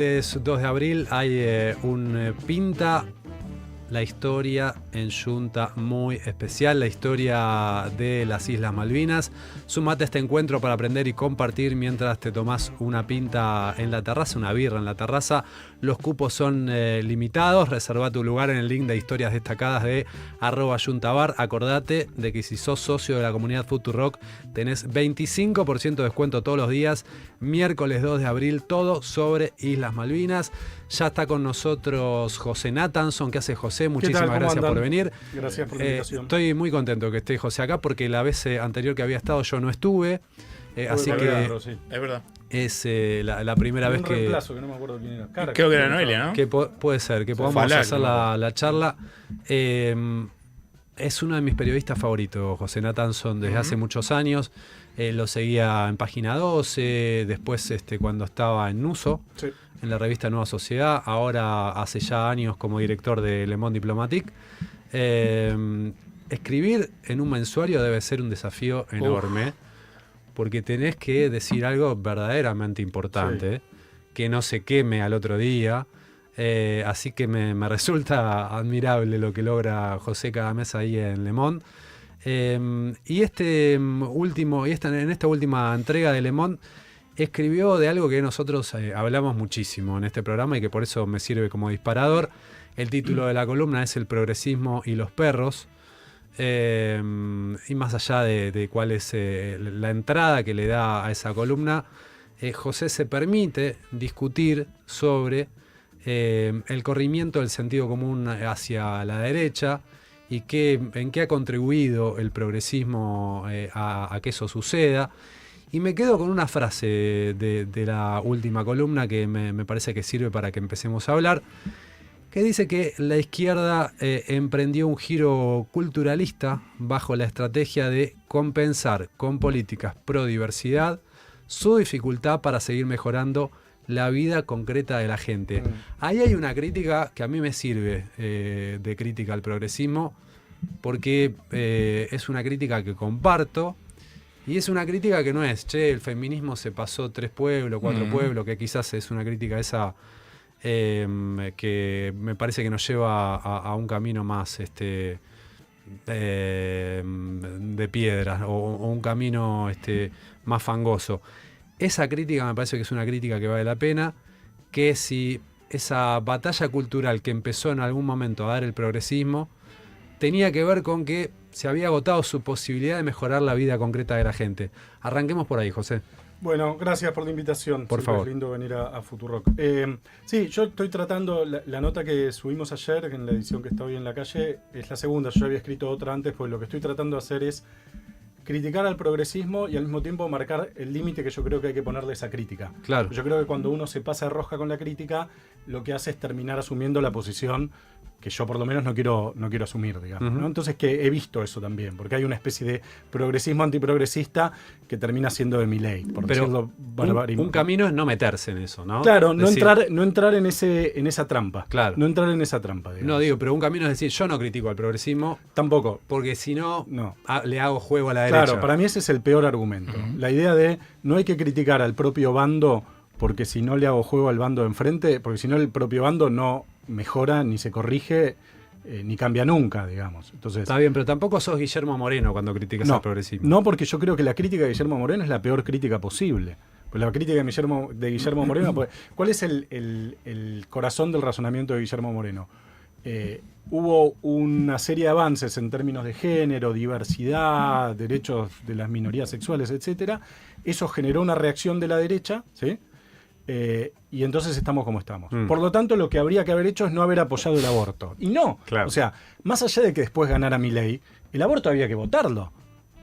Es 2 de abril, hay un Pinta la historia en Junta muy especial, la historia de las Islas Malvinas. Sumate a este encuentro para aprender y compartir mientras te tomás una pinta en la terraza, una birra en la terraza. Los cupos son limitados, reserva tu lugar en el link de historias destacadas de @juntabar. Acordate de que si sos socio de la comunidad Futurock tenés 25% de descuento todos los días. Miércoles 2 de abril, todo sobre Islas Malvinas. Ya está con nosotros José Nathanson. ¿Qué hace, José? Muchísimas gracias por venir. Gracias por la invitación. Estoy muy contento que esté José acá porque la vez anterior que había estado yo no estuve. Así que sí. Es verdad. es la primera vez que... reemplazo, que no me acuerdo quién era. Creo que era Noelia, ¿no? Que puede ser, que podamos Ojalá, hacer la charla. Es uno de mis periodistas favoritos, José Nathanson, desde hace muchos años. Lo seguía en Página 12, después cuando estaba en Nuso, Sí. en la revista Nueva Sociedad, ahora hace ya años como director de Le Monde Diplomatique. Escribir en un mensuario debe ser un desafío enorme, porque tenés que decir algo verdaderamente importante, que no se queme al otro día. Así que me resulta admirable lo que logra José cada mes ahí en Le Monde. Y en esta última entrega de Le Monde escribió de algo que nosotros hablamos muchísimo en este programa y que por eso me sirve como disparador. El título de la columna es El progresismo y los perros. Y más allá de cuál es la entrada que le da a esa columna, José se permite discutir sobre el corrimiento del sentido común hacia la derecha y en qué ha contribuido el progresismo a que eso suceda. Y me quedo con una frase de la última columna que me parece que sirve para que empecemos a hablar, que dice que la izquierda emprendió un giro culturalista bajo la estrategia de compensar con políticas pro diversidad su dificultad para seguir mejorando la vida concreta de la gente. Ahí hay una crítica que a mí me sirve de crítica al progresismo, porque es una crítica que comparto, y es una crítica que no es, el feminismo se pasó 3 pueblos, 4 pueblos, que quizás es una crítica esa que me parece que nos lleva a un camino más de piedras, o un camino más fangoso. Esa crítica me parece que es una crítica que vale la pena, que si esa batalla cultural que empezó en algún momento a dar el progresismo tenía que ver con que se había agotado su posibilidad de mejorar la vida concreta de la gente. Arranquemos por ahí, José. Bueno, gracias por la invitación. Por favor. Es lindo venir a Futurock. Sí, yo estoy tratando, la nota que subimos ayer, en la edición que está hoy en la calle, es la segunda. Yo había escrito otra antes, pues lo que estoy tratando de hacer es criticar al progresismo y al mismo tiempo marcar el límite que yo creo que hay que ponerle a esa crítica. Claro. Yo creo que cuando uno se pasa de rosca con la crítica, lo que hace es terminar asumiendo la posición que yo por lo menos no quiero asumir, digamos, ¿no? Entonces que he visto eso también, porque hay una especie de progresismo antiprogresista que termina siendo de Milei, por decirlo un camino es no meterse en eso, ¿no? Claro, no entrar en esa trampa. Claro. No entrar en esa trampa, digamos. No digo, pero un camino es decir, yo no critico al progresismo. Tampoco. Porque si no, No. le hago juego a la derecha. Claro, para mí ese es el peor argumento. La idea de no hay que criticar al propio bando porque si no le hago juego al bando de enfrente, porque si no el propio bando no mejora, ni se corrige, ni cambia nunca, digamos. Entonces, está bien, pero tampoco sos Guillermo Moreno cuando criticas al progresismo. No, porque yo creo que la crítica de Guillermo Moreno es la peor crítica posible. Pues la crítica de Guillermo Moreno, pues, ¿cuál es el corazón del razonamiento de Guillermo Moreno? Hubo una serie de avances en términos de género, diversidad, derechos de las minorías sexuales, etcétera. Eso generó una reacción de la derecha, ¿sí? Y entonces estamos como estamos. Por lo tanto, lo que habría que haber hecho es no haber apoyado el aborto. Y no. Claro. O sea, más allá de que después ganara Milei, el aborto había que votarlo.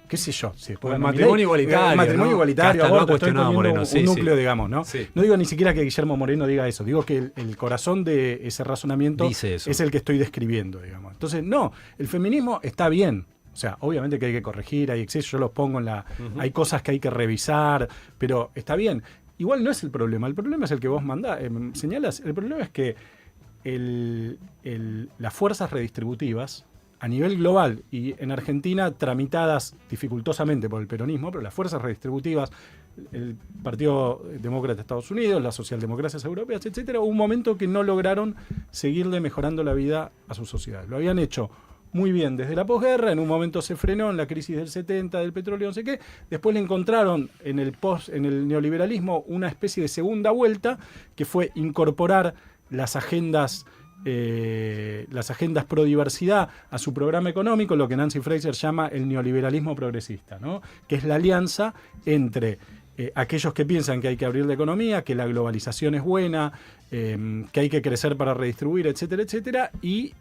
¿Qué sé yo? Si después el matrimonio igualitario. El matrimonio igualitario, aborto, aborto, estoy poniendo Moreno. un núcleo, digamos, ¿no? Sí. No digo ni siquiera que Guillermo Moreno diga eso. Digo que el corazón de ese razonamiento dice eso. Es el que estoy describiendo, digamos. Entonces, no, el feminismo está bien. O sea, obviamente que hay que corregir, hay excesos, yo los pongo en la... Hay cosas que hay que revisar, pero está bien. Igual no es el problema es el que vos señalas. El problema es que las fuerzas redistributivas, a nivel global y en Argentina tramitadas dificultosamente por el peronismo, pero las fuerzas redistributivas el Partido Demócrata de Estados Unidos, las socialdemocracias europeas, etcétera, hubo un momento que no lograron seguirle mejorando la vida a su sociedad. Lo habían hecho muy bien desde la posguerra, en un momento se frenó en la crisis del 70, del petróleo, no sé qué, después le encontraron en el neoliberalismo una especie de segunda vuelta, que fue incorporar las agendas pro diversidad a su programa económico, lo que Nancy Fraser llama el neoliberalismo progresista, ¿no? Que es la alianza entre aquellos que piensan que hay que abrir la economía, que la globalización es buena, que hay que crecer para redistribuir, etcétera, etcétera, y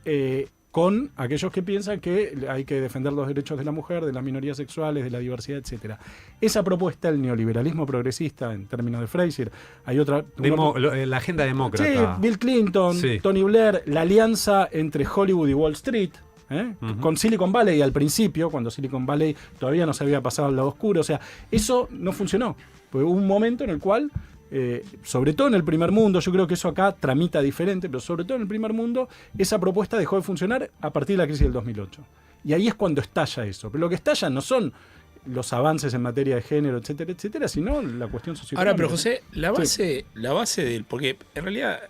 con aquellos que piensan que hay que defender los derechos de la mujer, de las minorías sexuales, de la diversidad, etcétera. Esa propuesta, el neoliberalismo progresista, en términos de Fraser, hay otra... la agenda demócrata. Sí, Bill Clinton, sí. Tony Blair, la alianza entre Hollywood y Wall Street, con Silicon Valley al principio, cuando Silicon Valley todavía no se había pasado al lado oscuro. O sea, eso no funcionó. Porque hubo un momento en el cual... sobre todo en el primer mundo, yo creo que eso acá tramita diferente, pero sobre todo en el primer mundo, esa propuesta dejó de funcionar a partir de la crisis del 2008. Y ahí es cuando estalla eso. Pero lo que estalla no son los avances en materia de género, etcétera, etcétera, sino la cuestión social. Ahora, pero José, la base del... Porque en realidad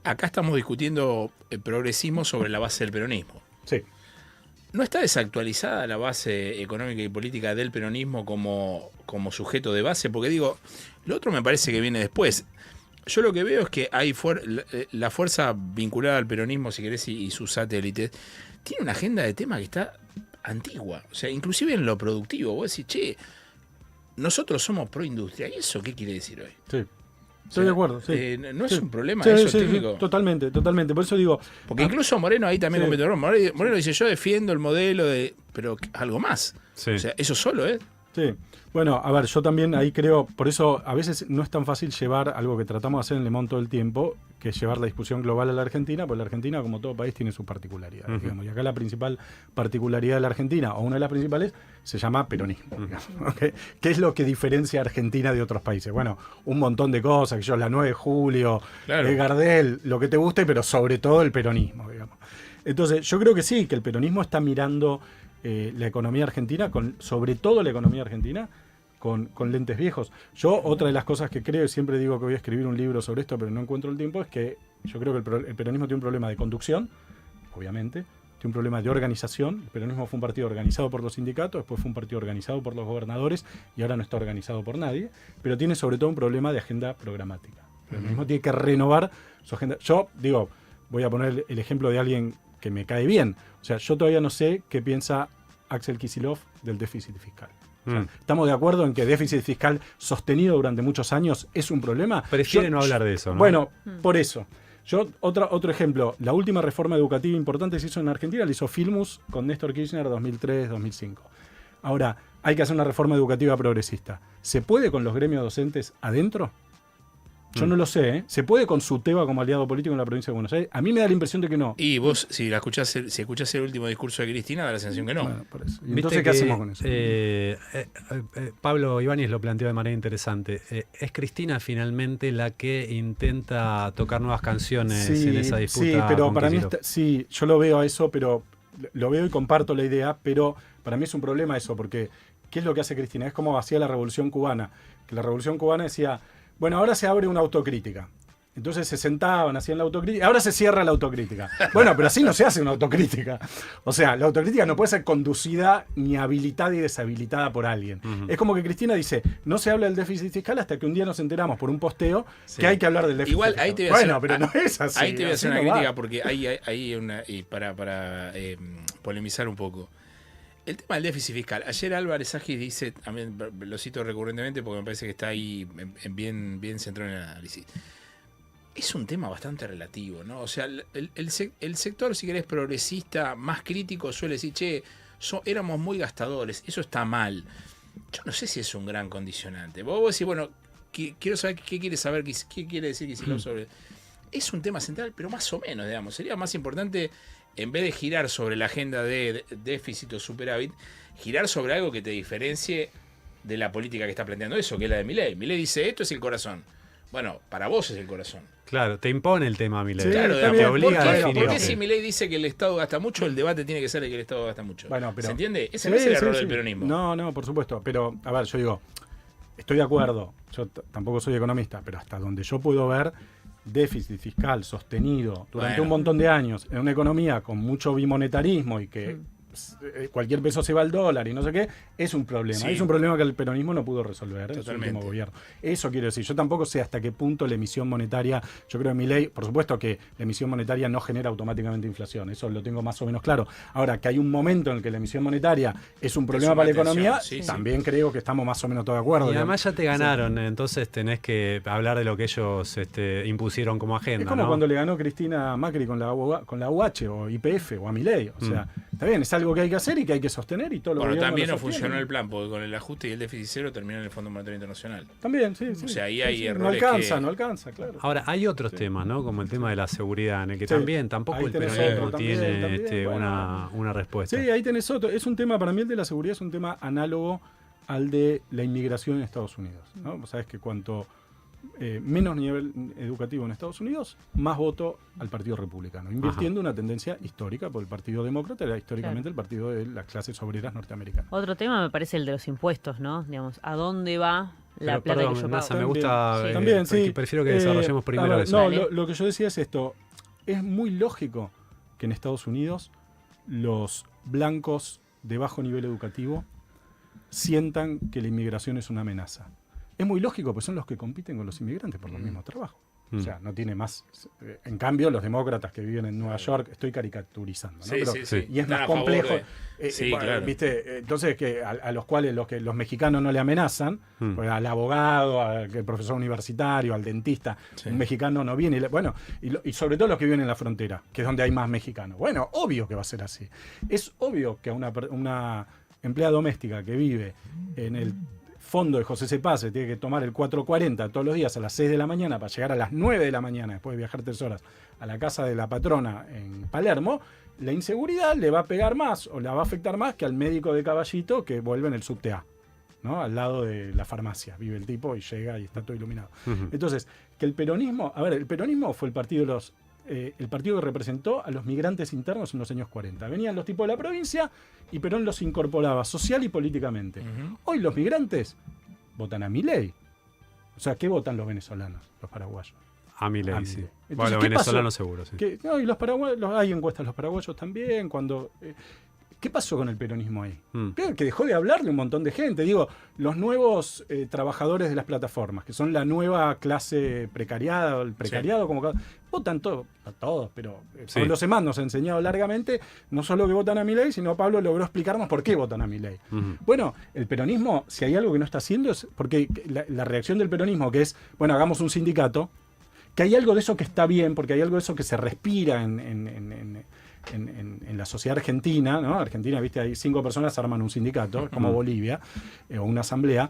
acá estamos discutiendo el progresismo sobre la base del peronismo. Sí. ¿No está desactualizada la base económica y política del peronismo como sujeto de base? Porque digo, lo otro me parece que viene después. Yo lo que veo es que hay la fuerza vinculada al peronismo, si querés, y sus satélites, tiene una agenda de tema que está antigua. O sea, inclusive en lo productivo. Vos decís, che, nosotros somos pro industria. ¿Y eso qué quiere decir hoy? Sí. Estoy de acuerdo, sí. ¿No es un problema sí, eso sí, típico? Sí, totalmente. Por eso digo... Porque incluso Moreno ahí también compete. Moreno dice, yo defiendo el modelo de... Pero algo más. Sí. O sea, eso solo, ¿eh? Sí. Bueno, a ver, yo también ahí creo... Por eso a veces no es tan fácil llevar algo que tratamos de hacer en Le Monde todo el tiempo, que es llevar la discusión global a la Argentina, porque la Argentina, como todo país, tiene sus particularidades, digamos. Y acá la principal particularidad de la Argentina, o una de las principales, se llama peronismo, digamos, ¿okay? ¿Qué es lo que diferencia a Argentina de otros países? Bueno, un montón de cosas, que yo, la 9 de julio, claro. Gardel, lo que te guste, pero sobre todo el peronismo, digamos. Entonces, yo creo que sí, que el peronismo está mirando la economía argentina, sobre todo la economía argentina, con lentes viejos. Yo, otra de las cosas que creo, y siempre digo que voy a escribir un libro sobre esto, pero no encuentro el tiempo, es que yo creo que el peronismo tiene un problema de conducción, obviamente, tiene un problema de organización. El peronismo fue un partido organizado por los sindicatos, después fue un partido organizado por los gobernadores, y ahora no está organizado por nadie, pero tiene sobre todo un problema de agenda programática. El peronismo tiene que renovar su agenda. Yo, digo, voy a poner el ejemplo de alguien que me cae bien. O sea, yo todavía no sé qué piensa Axel Kicillof del déficit fiscal. O sea, ¿estamos de acuerdo en que déficit fiscal sostenido durante muchos años es un problema? Prefiere no hablar de eso, ¿no? Bueno, por eso. Yo, otro ejemplo, la última reforma educativa importante se hizo en Argentina, la hizo Filmus con Néstor Kirchner 2003-2005. Ahora, hay que hacer una reforma educativa progresista. ¿Se puede con los gremios docentes adentro? Yo no lo sé, ¿eh? ¿Se puede con Suteba como aliado político en la provincia de Buenos Aires? A mí me da la impresión de que no. Y vos, si escuchás el último discurso de Cristina, da la sensación que no. Bueno, por eso. Entonces, ¿qué hacemos con eso? Pablo Ibáñez lo planteó de manera interesante. ¿Es Cristina finalmente la que intenta tocar nuevas canciones en esa disputa? Sí, pero para mí, sí, yo lo veo a eso, pero lo veo y comparto la idea, pero para mí es un problema eso, porque ¿qué es lo que hace Cristina? Es como hacía la Revolución Cubana, que la Revolución Cubana decía... Bueno, ahora se abre una autocrítica. Entonces se sentaban, hacían la autocrítica. Ahora se cierra la autocrítica. Bueno, pero así no se hace una autocrítica. O sea, la autocrítica no puede ser conducida ni habilitada y deshabilitada por alguien. Es como que Cristina dice, no se habla del déficit fiscal hasta que un día nos enteramos por un posteo que hay que hablar del déficit Igual, fiscal. Ahí te voy a hacer, bueno, pero no es así. Ahí te voy a hacer una crítica porque hay una... Y para polemizar un poco. El tema del déficit fiscal. Ayer Álvarez Agis dice, también lo cito recurrentemente porque me parece que está ahí bien centrado en el análisis. Es un tema bastante relativo, ¿no? O sea, el sector, si querés, progresista, más crítico, suele decir, che, éramos muy gastadores, eso está mal. Yo no sé si es un gran condicionante. Vos decís, bueno, quiero saber qué quiere saber, qué quiere decir Kicillof sobre... Es un tema central, pero más o menos, digamos. Sería más importante... En vez de girar sobre la agenda de déficit o superávit, girar sobre algo que te diferencie de la política que está planteando eso, que es la de Milei. Milei dice, esto es el corazón. Bueno, para vos es el corazón. Claro, te impone el tema Milei. Sí, claro, te obliga a definir. ¿Por qué si Milei dice que el Estado gasta mucho, el debate tiene que ser de que el Estado gasta mucho? Bueno, pero, ¿se entiende? Ese no es el error del peronismo. No, por supuesto. Pero, a ver, yo digo, estoy de acuerdo, yo tampoco soy economista, pero hasta donde yo puedo ver, déficit fiscal sostenido durante un montón de años en una economía con mucho bimonetarismo y que cualquier peso se va al dólar y no sé qué, es un problema. Sí. Es un problema que el peronismo no pudo resolver en su Totalmente. último gobierno. Eso quiero decir. Yo tampoco sé hasta qué punto la emisión monetaria, yo creo que Milei, por supuesto que la emisión monetaria no genera automáticamente inflación, eso lo tengo más o menos claro. Ahora, que hay un momento en el que la emisión monetaria es un problema suma para la atención, economía, sí, sí. también creo que estamos más o menos todos de acuerdo. Y además ya te ganaron, entonces tenés que hablar de lo que ellos impusieron como agenda. Es como ¿no? cuando le ganó Cristina Macri con la UH o YPF o a Milei. O sea, está bien, es algo que hay que hacer y que hay que sostener y todo lo Bueno, también no funcionó el plan, porque con el ajuste y el déficit cero terminó en el Fondo Monetario Internacional. También, sí. O sea, ahí hay No errores alcanza, claro. Ahora, hay otros temas, ¿no? Como el tema de la seguridad, en el que Sí. también tampoco Ahí el tenés peronismo otro, tiene también, bueno. una respuesta. Sí, ahí tenés otro. Es un tema, para mí el de la seguridad es un tema análogo al de la inmigración en Estados Unidos, ¿no? Vos sabés que cuanto menos nivel educativo en Estados Unidos, más voto al Partido Republicano, invirtiendo una tendencia histórica, porque el Partido Demócrata era históricamente el partido de las clases obreras norteamericanas. Otro tema me parece el de los impuestos, ¿no? Digamos, ¿a dónde va la Pero, plata perdón, que yo Nasa, pago? me gusta. Sí. También, sí. Prefiero que desarrollemos primero a ver, eso. No, Dale. lo que yo decía es esto. Es muy lógico que en Estados Unidos los blancos de bajo nivel educativo sientan que la inmigración es una amenaza. Es muy lógico, pues son los que compiten con los inmigrantes por los mismos trabajos. O sea, no tiene más. En cambio, los demócratas que viven en Nueva York, estoy caricaturizando, ¿no? Sí, Pero, sí, sí. y es Están más a favor complejo. de- Sí, claro. ¿Viste? Entonces, que a los cuales los mexicanos no le amenazan, pues al abogado, al profesor universitario, al dentista, Sí. un mexicano no viene. Bueno, y sobre todo los que viven en la frontera, que es donde hay más mexicanos. Bueno, obvio que va a ser así. Es obvio que a una empleada doméstica que vive en el fondo de José Cepaz tiene que tomar el 440 todos los días a las 6 de la mañana para llegar a las 9 de la mañana, después de viajar 3 horas, a la casa de la patrona en Palermo, la inseguridad le va a pegar más o la va a afectar más que al médico de Caballito que vuelve en el subte A, ¿no? Al lado de la farmacia. Vive el tipo y llega y está todo iluminado. Entonces, que el peronismo, el peronismo fue el partido de los... el partido que representó a los migrantes internos en los años 40. Venían los tipos de la provincia y Perón los incorporaba social y políticamente. Hoy los migrantes votan a Milei. O sea, ¿qué votan los venezolanos, los paraguayos? A mi A ley, Milei. sí. Entonces, Bueno, ¿qué venezolano pasó? seguro, sí. No, y los paraguayos, hay encuestas los paraguayos también. ¿Qué pasó con el peronismo ahí? Que dejó de hablarle un montón de gente. Digo, los nuevos trabajadores de las plataformas, que son la nueva clase precariada, o el precariado, como votan todos, pero Sí. Pablo Semán nos ha enseñado largamente, no solo que votan a Milei, sino Pablo logró explicarnos por qué votan a Milei. Bueno, el peronismo, si hay algo que no está haciendo, es porque la reacción del peronismo, que es, bueno, hagamos un sindicato, que hay algo de eso que está bien, porque hay algo de eso que se respira en la sociedad argentina, ¿no? Argentina, viste, hay 5 personas arman un sindicato, como Bolivia, o una asamblea,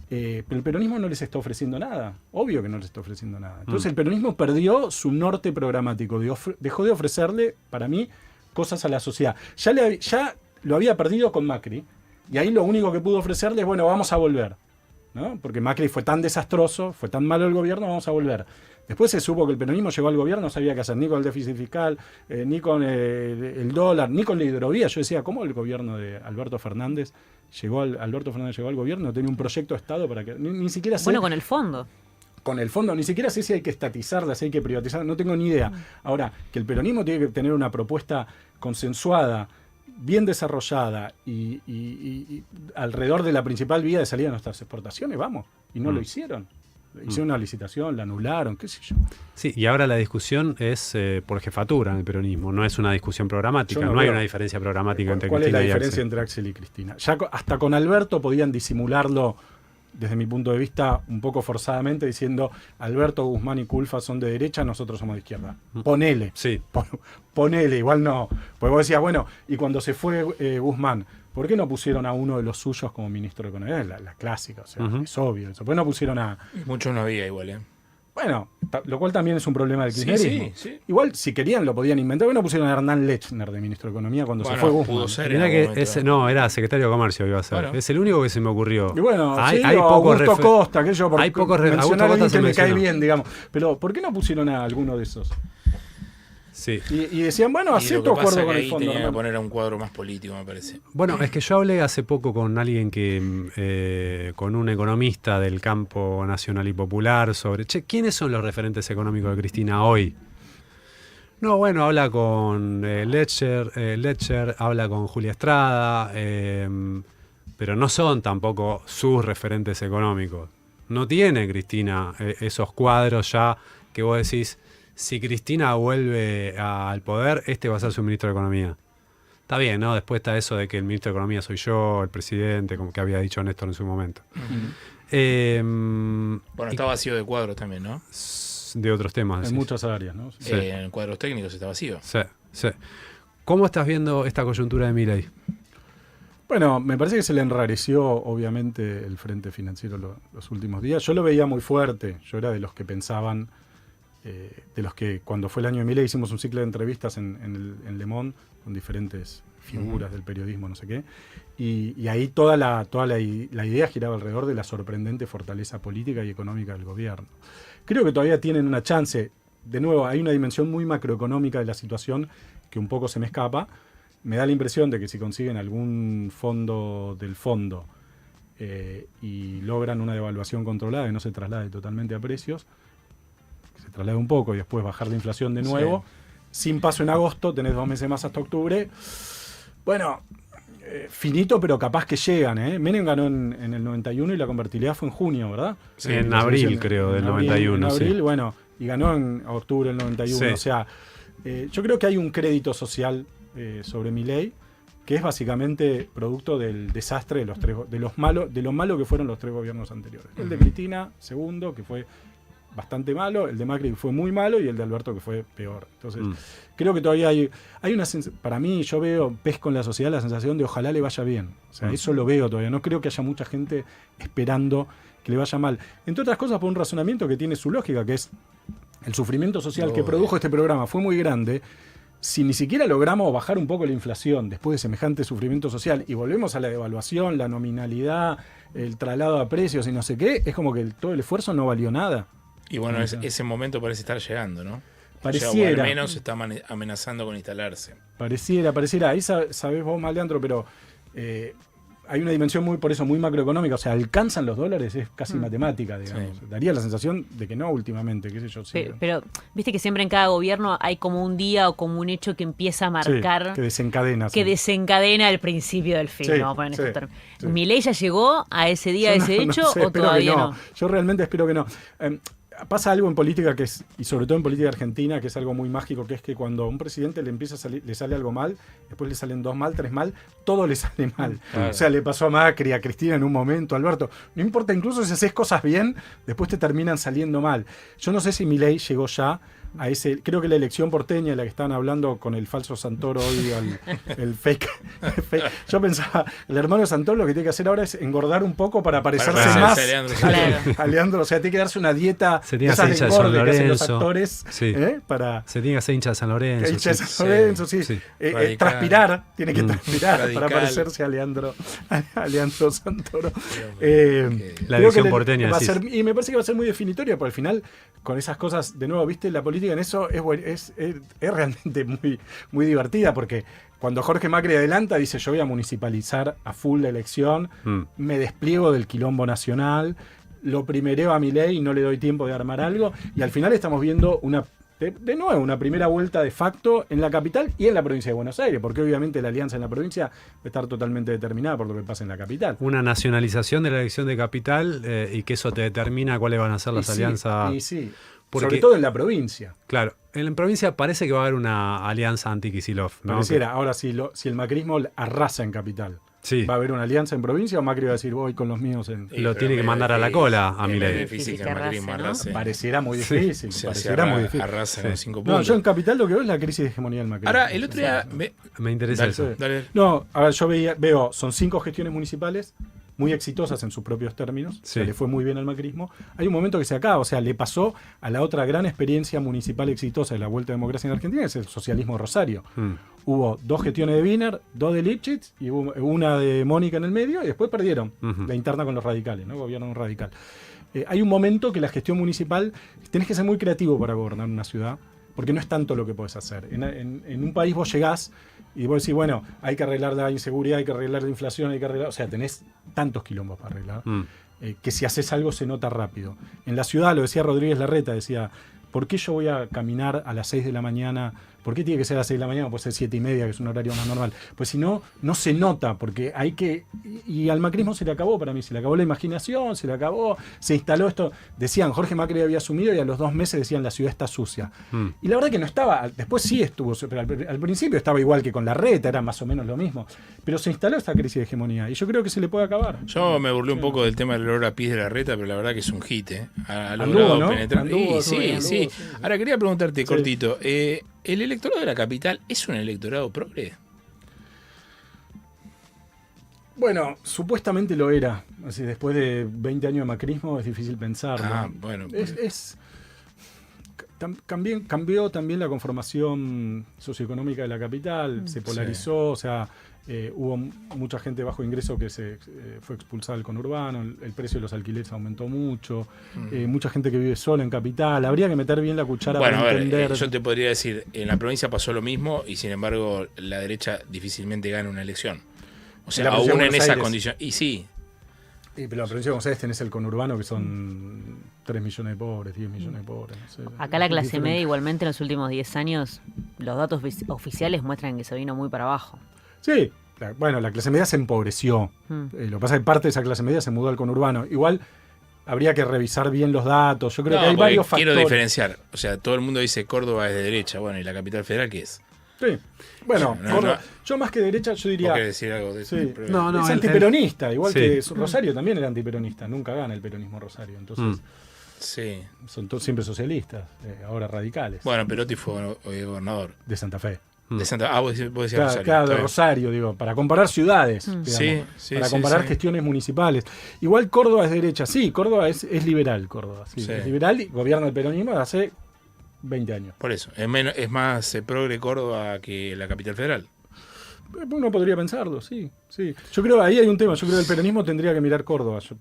pero el peronismo no les está ofreciendo nada, obvio que no les está ofreciendo nada. Entonces el peronismo perdió su norte programático, dejó de ofrecerle, para mí, cosas a la sociedad. Ya lo había perdido con Macri, y ahí lo único que pudo ofrecerle es, bueno, vamos a volver, ¿no? Porque Macri fue tan desastroso, fue tan malo el gobierno, vamos a volver. Después se supo que el peronismo llegó al gobierno, no sabía qué hacer ni con el déficit fiscal, ni con el dólar, ni con la hidrovía. Yo decía, ¿cómo el gobierno de Alberto Fernández llegó al gobierno? Tenía un proyecto de Estado para que... Ni siquiera sé... Bueno, con el fondo. Con el fondo, ni siquiera sé si hay que estatizarla, si hay que privatizarla, no tengo ni idea. Ahora, que el peronismo tiene que tener una propuesta consensuada, bien desarrollada y alrededor de la principal vía de salida de nuestras exportaciones, vamos. Y no lo hicieron. Hicieron una licitación, la anularon, qué sé yo. Sí, y ahora la discusión es por jefatura en el peronismo, no es una discusión programática, Yo no no hay veo. una diferencia programática entre ¿Cuál es la Cristina y diferencia Axel. entre Axel y Cristina? Ya hasta con Alberto podían disimularlo, desde mi punto de vista, un poco forzadamente, diciendo Alberto, Guzmán y Culfa son de derecha, nosotros somos de izquierda. Ponele. Sí. Ponele, igual no. Porque vos decías, bueno, y cuando se fue Guzmán, ¿por qué no pusieron a uno de los suyos como ministro de Economía? La clásica, o sea, es obvio eso. ¿Por qué no pusieron a... Muchos no había igual, ¿eh? Bueno, lo cual también es un problema del Sí, kirchnerismo. sí. Igual, si querían, lo podían inventar. ¿Por qué no pusieron a Hernán Lechner de ministro de Economía cuando Bueno, se fue Guzmán? pudo ser. Mirá en que algún momento. ese, no, era secretario de Comercio iba a ser. Bueno. Es el único que se me ocurrió. Y bueno, hay, sí, hay o pocos Augusto Costa, que yo por hay pocos mencionar Augusto a alguien Costa se que me cae mencionó. bien, digamos. Pero, ¿por qué no pusieron a alguno de esos? Sí. Y decían, bueno, Y lo acepto que pasa acuerdo que con el ahí fondo. tenía que ¿no? poner a un cuadro más político, me parece. Bueno, es que yo hablé hace poco con alguien con un economista del campo nacional y popular sobre, ¿quiénes son los referentes económicos de Cristina hoy? No, bueno, habla con Letcher, habla con Julia Estrada, pero no son tampoco sus referentes económicos. No tiene Cristina esos cuadros ya que vos decís, si Cristina vuelve al poder, este va a ser su ministro de Economía. Está bien, ¿no? Después está eso de que el ministro de Economía soy yo, el presidente, como que había dicho Néstor en su momento. Bueno, está vacío de cuadros también, ¿no? De otros temas. En decís. muchas áreas, ¿no? Sí. En cuadros técnicos está vacío. Sí, sí. ¿Cómo estás viendo esta coyuntura de Milei? Bueno, me parece que se le enrareció, obviamente, el frente financiero los últimos días. Yo lo veía muy fuerte. Yo era de los que pensaban, de los que cuando fue el año de Milei hicimos un ciclo de entrevistas en Le Monde con diferentes figuras del periodismo, no sé qué. Y ahí toda la idea giraba alrededor de la sorprendente fortaleza política y económica del gobierno. Creo que todavía tienen una chance. De nuevo, hay una dimensión muy macroeconómica de la situación que un poco se me escapa. Me da la impresión de que si consiguen algún fondo del fondo y logran una devaluación controlada que no se traslade totalmente a precios, que se traslade un poco y después bajar la inflación de nuevo, sin paso en agosto, tenés 2 meses más hasta octubre. Bueno, finito, pero capaz que llegan. Menem ganó en el 91 y la convertibilidad fue en junio, ¿verdad? Sí, en abril, creo, del 91. En abril, sí. bueno, y ganó en octubre del 91. Sí. O sea, yo creo que hay un crédito social sobre Milei que es básicamente producto del desastre de los tres, de lo malo que fueron los 3 gobiernos anteriores. El de Cristina, segundo, que fue bastante malo, el de Macri que fue muy malo y el de Alberto que fue peor. Entonces, creo que todavía hay una para mí, yo pesco en la sociedad la sensación de ojalá le vaya bien. O sea, eso lo veo todavía. No creo que haya mucha gente esperando que le vaya mal. Entre otras cosas por un razonamiento que tiene su lógica, que es el sufrimiento social que produjo este programa fue muy grande. Si ni siquiera logramos bajar un poco la inflación después de semejante sufrimiento social y volvemos a la devaluación, la nominalidad, el traslado a precios y no sé qué, es como que todo el esfuerzo no valió nada. Y bueno, ese momento parece estar llegando, ¿no? Pareciera. O al menos está amenazando con instalarse. Pareciera. Ahí sabés vos más, Leandro, pero hay una dimensión muy macroeconómica. O sea, alcanzan los dólares, es casi matemática, digamos. Sí. Daría la sensación de que no últimamente, qué sé yo. Sí. Pero viste que siempre en cada gobierno hay como un día o como un hecho que empieza a marcar. Sí, que desencadena. Que desencadena el principio del fin. ¿No? Bueno, sí. ¿Milei ya llegó a ese día, a ese hecho, sé, o todavía no? Yo realmente espero que no. Pasa algo en política que es, y sobre todo en política argentina, que es algo muy mágico, que es que cuando a un presidente le sale algo mal, después le salen 2 mal, 3 mal, todo le sale mal. Claro. O sea, le pasó a Macri, a Cristina en un momento, a Alberto. No importa, incluso si haces cosas bien, después te terminan saliendo mal. Yo no sé si Milei llegó ya a ese, creo que la elección porteña de la que estaban hablando con el falso Santoro hoy, el fake. Yo pensaba, el hermano Santoro lo que tiene que hacer ahora es engordar un poco para parecerse más a Leandro. O sea, tiene que darse una dieta de esas de engorde que hacen los actores. Sí. Se tiene que hacer hincha de San Lorenzo. Hincha de San Lorenzo, sí. Transpirar, tiene que transpirar para parecerse a Leandro Santoro. La elección porteña. Y me parece que va a ser muy definitoria, porque al final, con esas cosas, de nuevo, viste, la política en eso es realmente muy, muy divertida, porque cuando Jorge Macri adelanta, dice yo voy a municipalizar a full la elección, me despliego del quilombo nacional, lo primereo a Milei y no le doy tiempo de armar algo, y al final estamos viendo de nuevo una primera vuelta de facto en la capital y en la provincia de Buenos Aires, porque obviamente la alianza en la provincia va a estar totalmente determinada por lo que pasa en la capital. Una nacionalización de la elección de capital y que eso te determina cuáles van a ser las alianzas. Sí. Porque, sobre todo en la provincia. Claro, en la provincia parece que va a haber una alianza anti-Kicillof, ¿no? Pareciera. Ahora, si el macrismo arrasa en capital, sí. ¿va a haber una alianza en provincia o Macri va a decir voy con los míos en...? Lo tiene que mandar a la cola a Milei. Pareciera muy difícil. Pareciera muy difícil. Arrasa con 5 puntos. No, yo en capital lo que veo es la crisis de hegemonía del macrismo. Ahora, el otro día... Me interesa eso. Dale. No, a ver, yo veo, son 5 gestiones municipales muy exitosas en sus propios términos, o sea, le fue muy bien al macrismo. Hay un momento que se acaba, o sea, le pasó a la otra gran experiencia municipal exitosa de la vuelta de democracia en Argentina, que es el socialismo Rosario. Hubo 2 gestiones de Wiener, 2 de Lipschitz y hubo una de Mónica en el medio y después perdieron la interna con los radicales, ¿no? Gobierno radical. Hay un momento que la gestión municipal, tenés que ser muy creativo para gobernar una ciudad, porque no es tanto lo que podés hacer. En un país vos llegás y vos decís, bueno, hay que arreglar la inseguridad, hay que arreglar la inflación, hay que arreglar... O sea, tenés tantos quilombos para arreglar, que si haces algo se nota rápido. En la ciudad, lo decía Rodríguez Larreta, decía, ¿por qué yo voy a caminar a las 6 de la mañana? ¿Por qué tiene que ser a las 6 de la mañana? Puede ser 7:30, que es un horario más normal. Pues si no, no se nota, porque hay que... Y al macrismo se le acabó para mí, se le acabó la imaginación, se le acabó, se instaló esto. Decían, Jorge Macri había asumido y a los 2 meses decían, la ciudad está sucia. Y la verdad que no estaba, después sí estuvo, pero al principio estaba igual que con Larreta, era más o menos lo mismo. Pero se instaló esta crisis de hegemonía y yo creo que se le puede acabar. Yo me burlé un poco del tema del olor a pis de Larreta, pero la verdad que es un hit, ¿eh? Ha Anduvo, logrado ¿no? penetrar. Anduvo, Sí. Ahora quería preguntarte, Sí. cortito, ¿el electorado de la capital es un electorado progre? Bueno, supuestamente lo era. Así, después de 20 años de macrismo es difícil pensarlo. Bueno. Cambió también la conformación socioeconómica de la capital, se polarizó, o sea, hubo mucha gente de bajo ingreso que fue expulsada del conurbano, el precio de los alquileres aumentó mucho, mucha gente que vive sola en capital, habría que meter bien la cuchara Bueno, para a ver, entender. yo te podría decir, en la provincia pasó lo mismo y sin embargo la derecha difícilmente gana una elección. O sea, En la provincia aún de en Buenos esa Aires. condición. Y sí, Pero la provincia de Buenos Aires tenés el conurbano, que son 3 millones de pobres, 10 millones de pobres. No sé. Acá la Es clase diferente. media, igualmente en los últimos 10 años, los datos oficiales muestran que se vino muy para abajo. Sí, bueno, la clase media se empobreció. Lo que pasa es que parte de esa clase media se mudó al conurbano. Igual habría que revisar bien los datos. Yo creo que hay porque varios quiero factores. diferenciar. O sea, todo el mundo dice Córdoba es de derecha. Bueno, ¿y la capital federal qué es? Sí. Bueno, No, Córdoba- no. yo más que derecha, yo ¿Vos diría... querés decir algo de eso? Sí. No, es el- antiperonista, igual sí. que Rosario también era antiperonista. Nunca gana el peronismo Rosario. Entonces, Sí. son todos siempre socialistas, ahora radicales. Bueno, Perotti fue gobernador De Santa Fe. de Santa. Vos decías Claro, Rosario. claro, Está de bien. Rosario, digo, para comparar ciudades, digamos, Sí, para sí, comparar sí. gestiones municipales. Igual Córdoba es derecha, sí, Córdoba es liberal, Córdoba, sí, Sí. es liberal y gobierna el peronismo desde hace 20 años. Por eso. Es más progre Córdoba que la capital federal. Uno podría pensarlo, sí, sí. Yo creo que ahí hay un tema, yo creo que el peronismo tendría que mirar Córdoba. Yo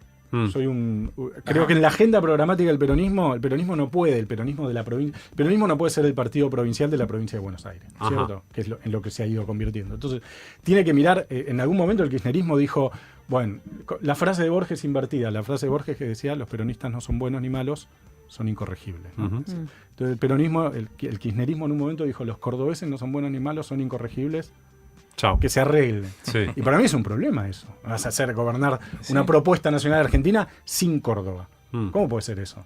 creo que en la agenda programática del peronismo, el peronismo no puede, el peronismo de la provincia, el peronismo no puede ser el partido provincial de la provincia de Buenos Aires, Ajá. ¿cierto? Que es en lo que se ha ido convirtiendo. Entonces, tiene que mirar, en algún momento el kirchnerismo dijo, bueno, la frase de Borges invertida, la frase de Borges que decía, los peronistas no son buenos ni malos, son incorregibles, ¿no? Ujú. Entonces el peronismo, el kirchnerismo en un momento dijo, los cordobeses no son buenos ni malos, son incorregibles, Chao. que se arreglen. Sí. Y para mí es un problema eso. Vas a hacer gobernar Sí. una propuesta nacional argentina sin Córdoba. ¿Cómo puede ser eso?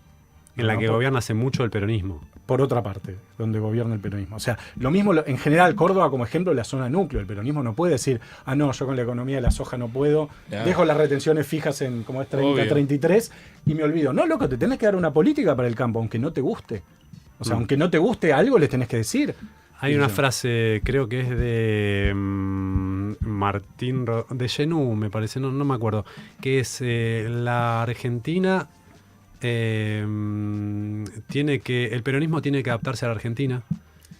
En la No, que por- gobierna hace mucho el peronismo. Por otra parte, donde gobierna el peronismo. O sea, lo mismo en general, Córdoba como ejemplo, la zona núcleo. El peronismo no puede decir, no, yo con la economía de la soja no puedo, Ya. dejo las retenciones fijas en como es 30, Obvio. 33 y me olvido. No, loco, te tenés que dar una política para el campo, aunque no te guste. O sea, aunque no te guste algo, les tenés que decir. Hay una frase, creo que es de de Genú, me parece, no me acuerdo, que es la Argentina el peronismo tiene que adaptarse a la Argentina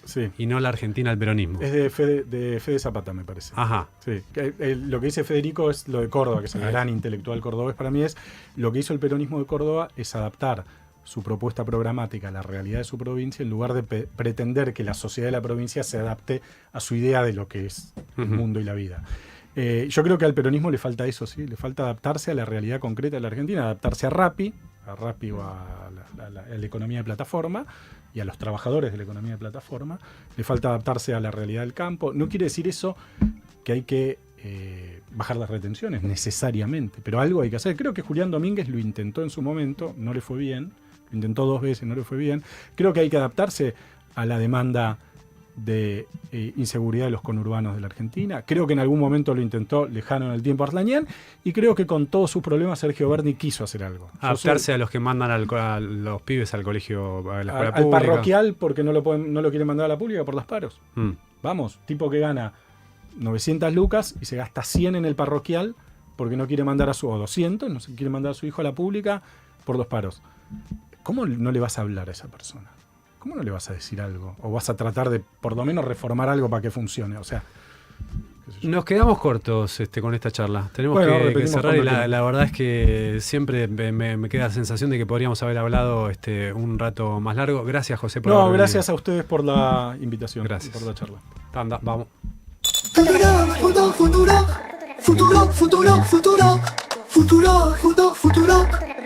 Sí. y no la Argentina al peronismo. Es de Fede Zapata, me parece. Ajá. Sí, lo que dice Federico es lo de Córdoba, que es el gran intelectual cordobés para mí, es lo que hizo el peronismo de Córdoba es adaptar su propuesta programática a la realidad de su provincia en lugar de pretender que la sociedad de la provincia se adapte a su idea de lo que es el Ujú. mundo y la vida. Yo creo que al peronismo le falta eso, sí, le falta adaptarse a la realidad concreta de la Argentina, adaptarse a Rappi o a la economía de plataforma y a los trabajadores de la economía de plataforma, le falta adaptarse a la realidad del campo. No quiere decir eso que hay que bajar las retenciones necesariamente, pero algo hay que hacer. Creo que Julián Domínguez lo intentó en su momento, no le fue bien, lo intentó 2 veces, no le fue bien. Creo que hay que adaptarse a la demanda de inseguridad de los conurbanos de la Argentina. Creo que en algún momento lo intentó lejano en el tiempo Arlañán y creo que con todos sus problemas Sergio Berni quiso hacer algo. Yo Adaptarse a los que mandan a los pibes al colegio, a la escuela al pública. parroquial porque no lo quieren mandar a la pública por las paros. Mm. Vamos, tipo que gana 900 lucas y se gasta 100 en el parroquial porque no quiere mandar o 200, no se quiere mandar a su hijo a la pública por 2 paros. ¿Cómo no le vas a hablar a esa persona? ¿Cómo no le vas a decir algo? O vas a tratar de por lo menos reformar algo para que funcione. O sea, qué sé Nos quedamos cortos con esta charla. Tenemos Bueno, que repetimos cerrar y cuando la verdad es que siempre me queda la sensación de que podríamos haber hablado un rato más largo. Gracias, José, por haber venido. Gracias a ustedes por la invitación. Gracias. Y por la charla. Anda, vamos. Futuro, futuro, futuro, futuro, futuro, futuro, futuro, futuro.